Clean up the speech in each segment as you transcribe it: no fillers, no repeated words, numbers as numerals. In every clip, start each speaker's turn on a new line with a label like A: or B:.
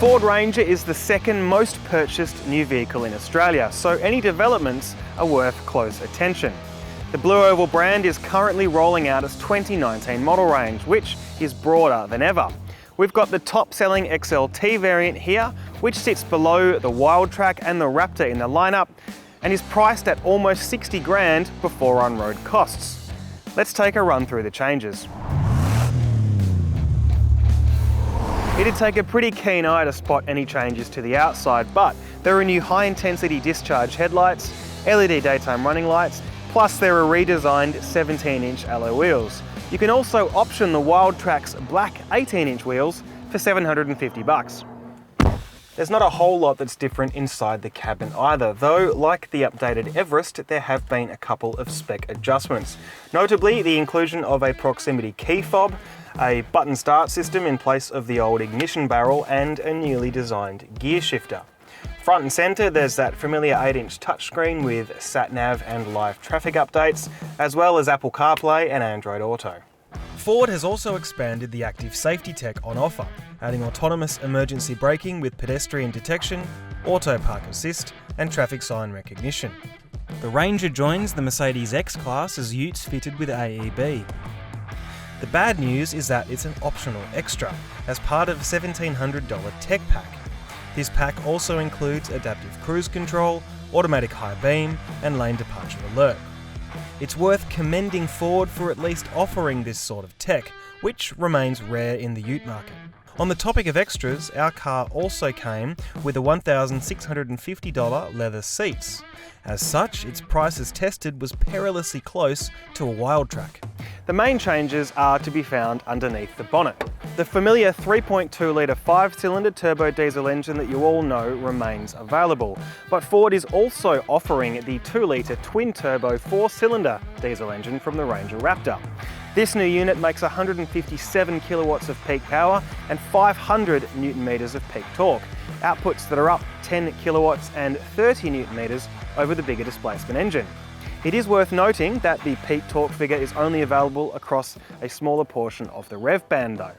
A: Ford Ranger is the second most purchased new vehicle in Australia, so any developments are worth close attention. The Blue Oval brand is currently rolling out its 2019 model range, which is broader than ever. We've got the top-selling XLT variant here, which sits below the Wildtrak and the Raptor in the lineup, and is priced at almost 60 grand before on-road costs. Let's take a run through the changes. It'd take a pretty keen eye to spot any changes to the outside, but there are new high-intensity discharge headlights, LED daytime running lights, plus there are redesigned 17-inch alloy wheels. You can also option the Wildtrak's black 18-inch wheels for $750. There's not a whole lot that's different inside the cabin either, though like the updated Everest, there have been a couple of spec adjustments. Notably, the inclusion of a proximity key fob, a button start system in place of the old ignition barrel, and a newly designed gear shifter. Front and centre, there's that familiar 8-inch touchscreen with sat-nav and live traffic updates, as well as Apple CarPlay and Android Auto. Ford has also expanded the active safety tech on offer, adding autonomous emergency braking with pedestrian detection, auto park assist, and traffic sign recognition. The Ranger joins the Mercedes X-Class as utes fitted with AEB. The bad news is that it's an optional extra, as part of a $1,700 tech pack. This pack also includes adaptive cruise control, automatic high beam, and lane departure alert. It's worth commending Ford for at least offering this sort of tech, which remains rare in the ute market. On the topic of extras, our car also came with a $1,650 leather seats. As such, its price as tested was perilously close to a Wildtrak. The main changes are to be found underneath the bonnet. The familiar 3.2-litre 5-cylinder turbo diesel engine that you all know remains available, but Ford is also offering the 2-litre twin-turbo 4-cylinder diesel engine from the Ranger Raptor. This new unit makes 157 kilowatts of peak power and 500 newton meters of peak torque, outputs that are up 10 kilowatts and 30 newton meters over the bigger displacement engine. It is worth noting that the peak torque figure is only available across a smaller portion of the rev band though.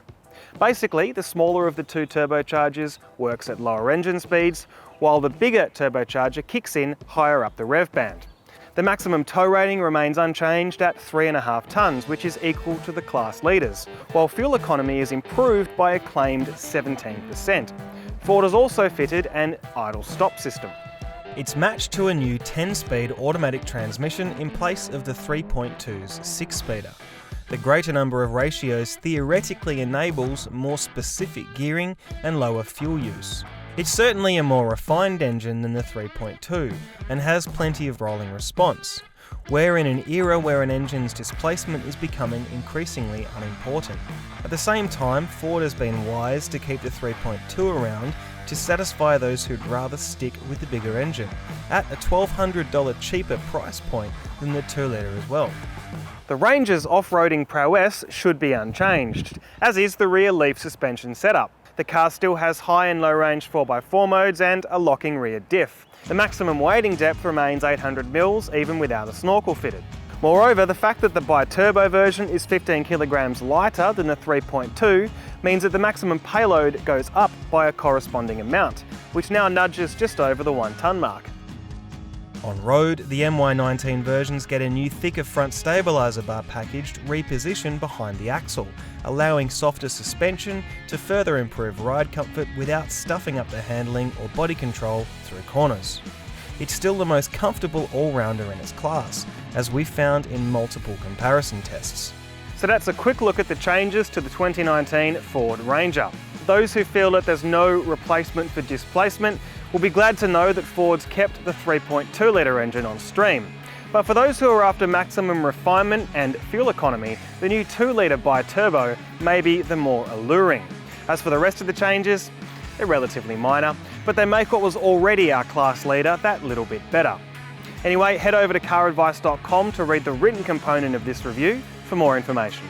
A: Basically, the smaller of the two turbochargers works at lower engine speeds, while the bigger turbocharger kicks in higher up the rev band. The maximum tow rating remains unchanged at 3.5 tonnes, which is equal to the class leaders, while fuel economy is improved by a claimed 17%. Ford has also fitted an idle stop system. It's matched to a new 10-speed automatic transmission in place of the 3.2's 6-speeder. The greater number of ratios theoretically enables more specific gearing and lower fuel use. It's certainly a more refined engine than the 3.2 and has plenty of rolling response. We're in an era where an engine's displacement is becoming increasingly unimportant. At the same time, Ford has been wise to keep the 3.2 around to satisfy those who'd rather stick with the bigger engine, at a $1,200 cheaper price point than the 2-litre as well. The Ranger's off-roading prowess should be unchanged, as is the rear leaf suspension setup. The car still has high and low range 4x4 modes and a locking rear diff. The maximum wading depth remains 800 mils even without a snorkel fitted. Moreover, the fact that the Bi-Turbo version is 15 kilograms lighter than the 3.2 means that the maximum payload goes up by a corresponding amount, which now nudges just over the 1 tonne mark. On road, the MY19 versions get a new thicker front stabiliser bar packaged repositioned behind the axle, allowing softer suspension to further improve ride comfort without stuffing up the handling or body control through corners. It's still the most comfortable all-rounder in its class, as we found in multiple comparison tests. So that's a quick look at the changes to the 2019 Ford Ranger. Those who feel that there's no replacement for displacement will be glad to know that Ford's kept the 3.2-litre engine on stream. But for those who are after maximum refinement and fuel economy, the new 2-litre Bi-Turbo may be the more alluring. As for the rest of the changes, they're relatively minor, but they make what was already our class leader that little bit better. Anyway, head over to caradvice.com to read the written component of this review for more information.